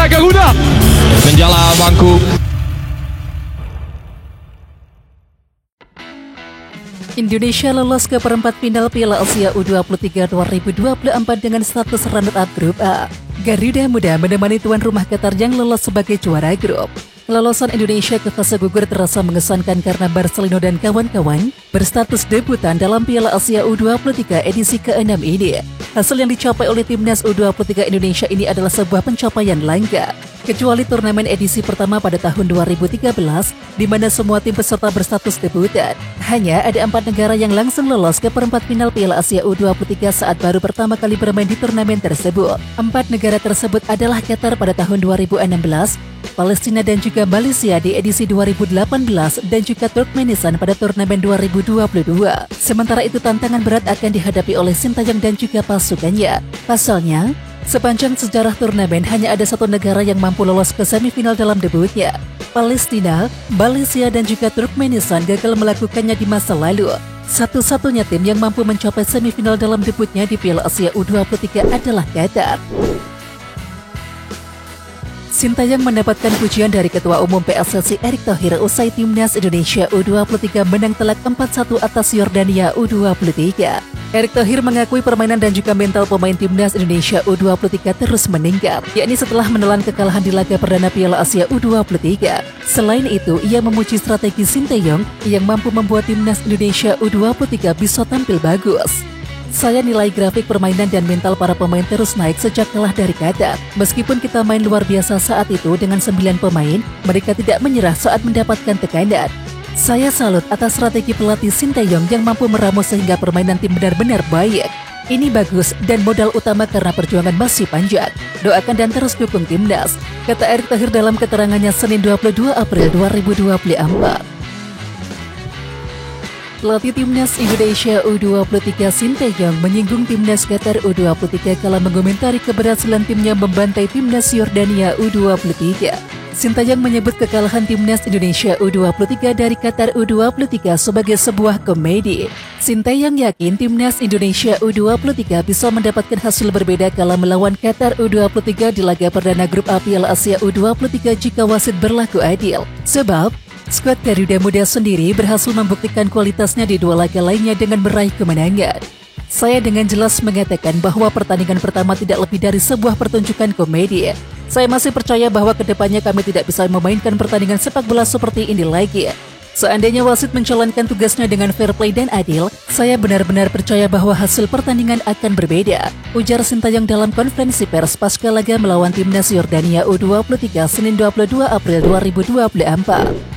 Garuda. Menjala bangku. Indonesia lolos ke perempat final Piala Asia U23 2024 dengan status runner-up grup A. Garuda Muda menemani tuan rumah Qatar yang lolos sebagai juara grup. Kelolosan Indonesia ke fase gugur terasa mengesankan karena Marcelino dan kawan-kawan berstatus debutan dalam Piala Asia U23 edisi ke-6 ini. Hasil yang dicapai oleh timnas U23 Indonesia ini adalah sebuah pencapaian langka. Kecuali turnamen edisi pertama pada tahun 2013, di mana semua tim peserta berstatus debutan. Hanya ada 4 negara yang langsung lolos ke perempat final Piala Asia U23 saat baru pertama kali bermain di turnamen tersebut. 4 negara tersebut adalah Qatar pada tahun 2016, Palestina dan juga Malaysia di edisi 2018 dan juga Turkmenistan pada turnamen 2022. Sementara itu tantangan berat akan dihadapi oleh Sintayong dan juga pasukannya. Pasalnya, sepanjang sejarah turnamen hanya ada 1 negara yang mampu lolos ke semifinal dalam debutnya. Palestina, Malaysia dan juga Turkmenistan gagal melakukannya di masa lalu. Satu-satunya tim yang mampu mencapai semifinal dalam debutnya di Piala Asia U23 adalah Qatar. Sintayong mendapatkan pujian dari Ketua Umum PSSI Erick Thohir usai timnas Indonesia U23 menang telak 4-1 atas Yordania U23. Erick Thohir mengakui permainan dan juga mental pemain timnas Indonesia U23 terus meningkat, yakni setelah menelan kekalahan di laga perdana Piala Asia U23. Selain itu, ia memuji strategi Sintayong yang mampu membuat timnas Indonesia U23 bisa tampil bagus. Saya nilai grafik permainan dan mental para pemain terus naik sejak kalah dari Qatar. Meskipun kita main luar biasa saat itu dengan 9 pemain, mereka tidak menyerah saat mendapatkan tekanan. Saya salut atas strategi pelatih Sintayong yang mampu meramu sehingga permainan tim benar-benar baik. Ini bagus dan modal utama karena perjuangan masih panjang. Doakan dan terus dukung timnas, kata Erick Thohir dalam keterangannya Senin 22 April 2024. Pelatih timnas Indonesia U23 Sintayong menyinggung timnas Qatar U23 kala mengomentari keberhasilan timnya membantai timnas Yordania U23. Sintayong menyebut kekalahan timnas Indonesia U23 dari Qatar U23 sebagai sebuah komedi. Sintayong yakin timnas Indonesia U23 bisa mendapatkan hasil berbeda kala melawan Qatar U23 di laga perdana grup A Piala Asia U23 jika wasit berlaku adil. Sebab skuad Garuda Muda sendiri berhasil membuktikan kualitasnya di 2 laga lainnya dengan meraih kemenangan. Saya dengan jelas mengatakan bahwa pertandingan pertama tidak lebih dari sebuah pertunjukan komedi. Saya masih percaya bahwa kedepannya kami tidak bisa memainkan pertandingan sepak bola seperti ini lagi. Seandainya wasit menjalankan tugasnya dengan fair play dan adil, saya benar-benar percaya bahwa hasil pertandingan akan berbeda, ujar Sintayong dalam konferensi pers pasca laga melawan timnas Yordania U23 Senin 22 April 2024.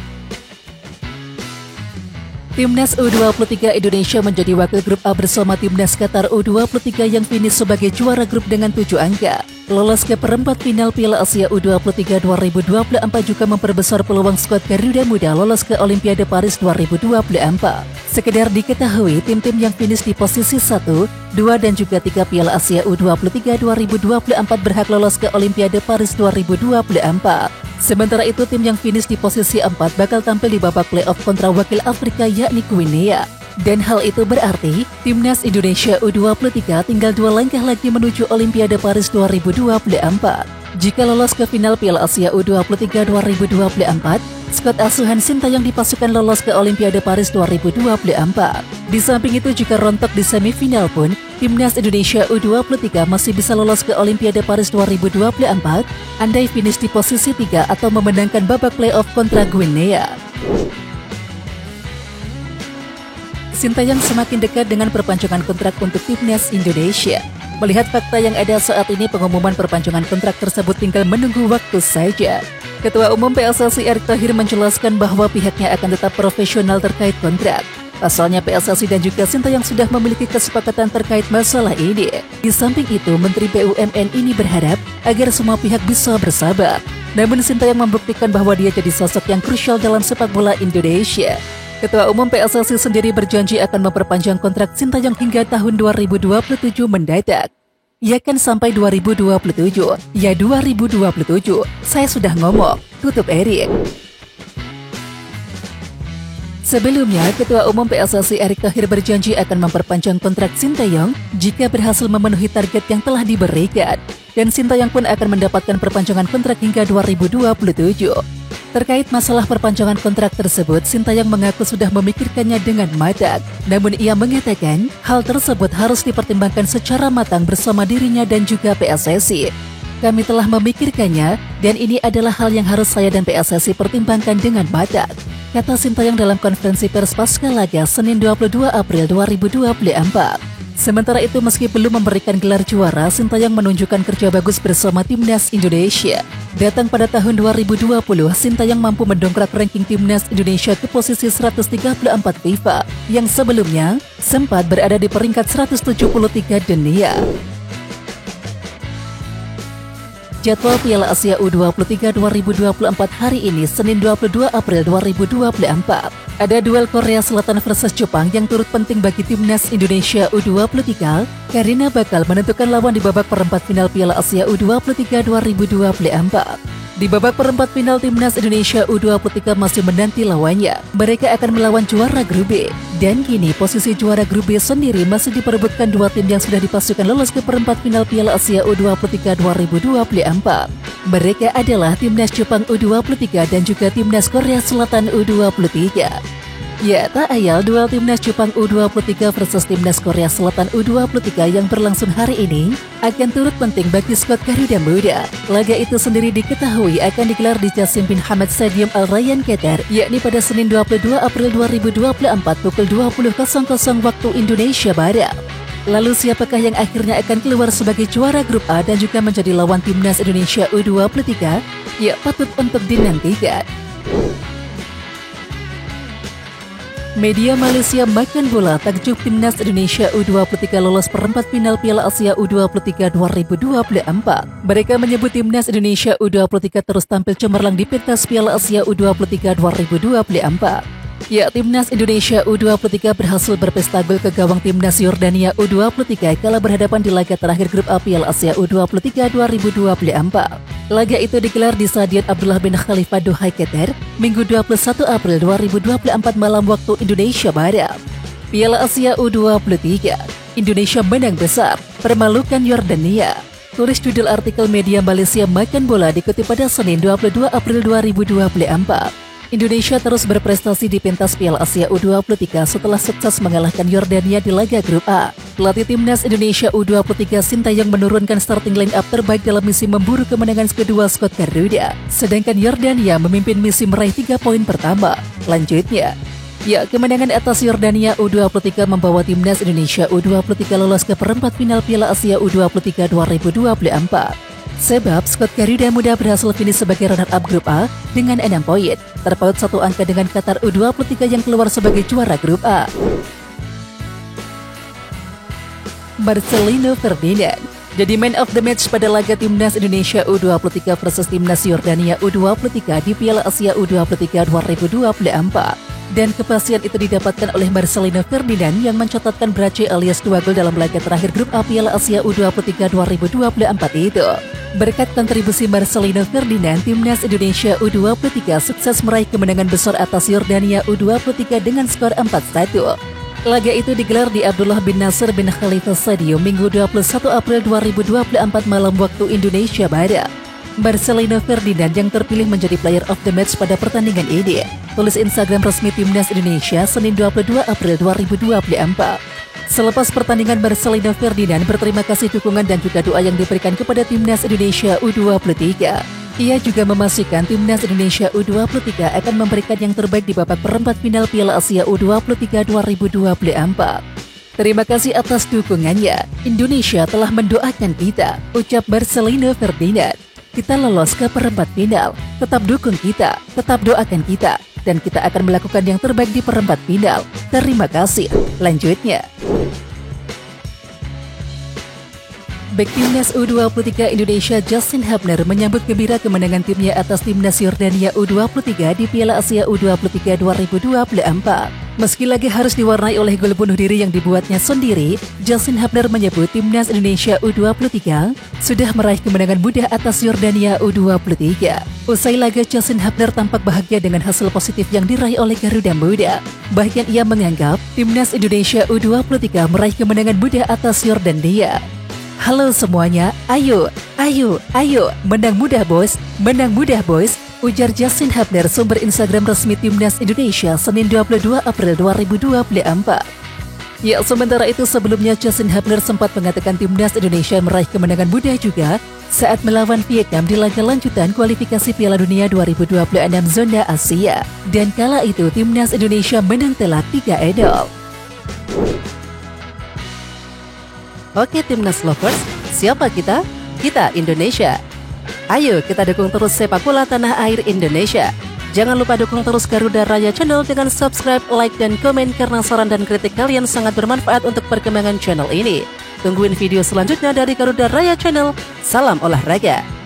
Timnas U23 Indonesia menjadi wakil grup A bersama timnas Qatar U23 yang finish sebagai juara grup dengan 7 angka. Lolos ke perempat final Piala Asia U23 2024 juga memperbesar peluang skuad Garuda Muda lolos ke Olimpiade Paris 2024. Sekedar diketahui, tim-tim yang finish di posisi 1, 2 dan juga 3 Piala Asia U23 2024 berhak lolos ke Olimpiade Paris 2024. Sementara itu, tim yang finish di posisi 4 bakal tampil di babak playoff kontra wakil Afrika yakni Guinea. Dan hal itu berarti, timnas Indonesia U23 tinggal 2 langkah lagi menuju Olimpiade Paris 2024. Jika lolos ke final Piala Asia U23 2024, skuad asuhan Sintayong dipasukan lolos ke Olimpiade Paris 2024. Di samping itu, jika rontok di semifinal pun, timnas Indonesia U23 masih bisa lolos ke Olimpiade Paris 2024 andai finish di posisi 3 atau memenangkan babak playoff kontra Guinea. Sintayong semakin dekat dengan perpanjangan kontrak untuk timnas Indonesia. Melihat fakta yang ada saat ini, pengumuman perpanjangan kontrak tersebut tinggal menunggu waktu saja. Ketua Umum PSSI Erick Thohir menjelaskan bahwa pihaknya akan tetap profesional terkait kontrak. Pasalnya PSSI dan juga Sintayong sudah memiliki kesepakatan terkait masalah ini. Di samping itu, Menteri BUMN ini berharap agar semua pihak bisa bersabar. Namun Sintayong membuktikan bahwa dia jadi sosok yang krusial dalam sepak bola Indonesia. Ketua Umum PSSI sendiri berjanji akan memperpanjang kontrak Sintayong hingga tahun 2027 mendatang. Ya kan sampai 2027, ya 2027, saya sudah ngomong, tutup Erick. Sebelumnya, Ketua Umum PSSI Erick Thohir berjanji akan memperpanjang kontrak Sintayong jika berhasil memenuhi target yang telah diberikan. dan Sintayong pun akan mendapatkan perpanjangan kontrak hingga 2027. Terkait masalah perpanjangan kontrak tersebut, Sintayong mengaku sudah memikirkannya dengan matang. Namun ia mengatakan hal tersebut harus dipertimbangkan secara matang bersama dirinya dan juga PSSI. Kami telah memikirkannya dan ini adalah hal yang harus saya dan PSSI pertimbangkan dengan matang, kata Sintayong dalam konferensi pers pasca laga Senin 22 April 2024. Sementara itu, meski belum memberikan gelar juara, Sintayong menunjukkan kerja bagus bersama Timnas Indonesia. Datang pada tahun 2020, Sintayong mampu mendongkrak ranking Timnas Indonesia ke posisi 134 FIFA, yang sebelumnya sempat berada di peringkat 173 dunia. Jadwal Piala Asia U23 2024 hari ini, Senin 22 April 2024. Ada duel Korea Selatan versus Jepang yang turut penting bagi Timnas Indonesia U23 karena bakal menentukan lawan di babak perempat final Piala Asia U23 2024. Di babak perempat final, Timnas Indonesia U23 masih menanti lawannya. Mereka akan melawan juara grup B. Dan kini posisi juara grup B sendiri masih diperebutkan dua tim yang sudah dipastikan lolos ke perempat final Piala Asia U23 2024. Mereka adalah Timnas Jepang U23 dan juga Timnas Korea Selatan U23. Ya, tak ayal duel Timnas Jepang U23 versus Timnas Korea Selatan U23 yang berlangsung hari ini akan turut penting bagi skuad Garuda Muda. Laga itu sendiri diketahui akan digelar di Jassim bin Hamad Stadium Al Rayyan, Qatar, yakni pada Senin 22 April 2024 pukul 20.00 waktu Indonesia Barat. Lalu siapakah yang akhirnya akan keluar sebagai juara grup A dan juga menjadi lawan Timnas Indonesia U23? Ya, patut untuk dinantikan. Media Malaysia makan bola takjub Timnas Indonesia U23 lolos perempat final Piala Asia U23 2024. Mereka menyebut Timnas Indonesia U23 terus tampil cemerlang di pentas Piala Asia U23 2024. Ya, Timnas Indonesia U23 berhasil berpesta gol ke gawang Timnas Yordania U23 kala berhadapan di laga terakhir grup A Piala Asia U23 2024. Laga itu digelar di Stadion Abdullah bin Khalifa Doha, Qatar, Minggu 21 April 2024 malam waktu Indonesia Barat. Piala Asia U23, Indonesia menang besar, permalukan Yordania. Tulis judul artikel media Malaysia Makan Bola dikutip pada Senin 22 April 2024. Indonesia terus berprestasi di pentas Piala Asia U23 setelah sukses mengalahkan Yordania di laga grup A. Pelatih Timnas Indonesia U23 Sintayong menurunkan starting line up terbaik dalam misi memburu kemenangan kedua skuad Garuda. Sedangkan Yordania memimpin misi meraih 3 poin pertama. Lanjutnya, ya, kemenangan atas Yordania U23 membawa Timnas Indonesia U23 lolos ke perempat final Piala Asia U23 2024. Sebab skuad Garuda Muda berhasil finish sebagai runner-up grup A dengan 6 poin, terpaut satu angka dengan Qatar U23 yang keluar sebagai juara grup A. Marcelino Ferdinand jadi man of the match pada laga Timnas Indonesia U23 versus Timnas Yordania U23 di Piala Asia U23 2024. Dan kepastian itu didapatkan oleh Marcelino Ferdinand yang mencatatkan brace alias 2 gol dalam laga terakhir grup A Piala Asia U23 2024 itu. Berkat kontribusi Marcelino Ferdinand, Timnas Indonesia U23 sukses meraih kemenangan besar atas Yordania U23 dengan skor 4-1. Laga itu digelar di Abdullah bin Nasir bin Khalifa Stadium Minggu 21 April 2024 malam waktu Indonesia Barat. Marcelino Ferdinand yang terpilih menjadi player of the match pada pertandingan ini. Tulis Instagram resmi Timnas Indonesia Senin 22 April 2024. Selepas pertandingan, Marcelino Ferdinand berterima kasih dukungan dan juga doa yang diberikan kepada Timnas Indonesia U23. Ia juga memastikan Timnas Indonesia U23 akan memberikan yang terbaik di babak perempat final Piala Asia U23 2024. Terima kasih atas dukungannya. Indonesia telah mendoakan kita, ucap Marcelino Ferdinand. Kita lolos ke perempat final. Tetap dukung kita, tetap doakan kita, dan kita akan melakukan yang terbaik di perempat final. Terima kasih. Lanjutnya, bek Timnas U23 Indonesia Justin Hubner menyambut gembira kemenangan timnya atas Timnas Yordania U23 di Piala Asia U23 2024. Meski laga harus diwarnai oleh gol bunuh diri yang dibuatnya sendiri, Justin Hubner menyebut Timnas Indonesia U23 sudah meraih kemenangan mudah atas Yordania U23. Usai laga, Justin Hubner tampak bahagia dengan hasil positif yang diraih oleh Garuda Muda. Bahkan ia menganggap Timnas Indonesia U23 meraih kemenangan mudah atas Yordania. Halo semuanya, ayo, menang mudah bos, ujar Justin Hubner, sumber Instagram resmi Timnas Indonesia, Senin 22 April 2024. Ya, sementara itu sebelumnya Justin Hubner sempat mengatakan Timnas Indonesia meraih kemenangan mudah juga saat melawan Vietnam di laga lanjutan kualifikasi Piala Dunia 2026 zona Asia. Dan kala itu Timnas Indonesia menang telak 3-0. Oke Timnas Lovers, siapa kita? Kita Indonesia. Ayo kita dukung terus sepak bola tanah air Indonesia. Jangan lupa dukung terus Garuda Raya Channel dengan subscribe, like, dan komen karena saran dan kritik kalian sangat bermanfaat untuk perkembangan channel ini. Tungguin video selanjutnya dari Garuda Raya Channel. Salam olahraga.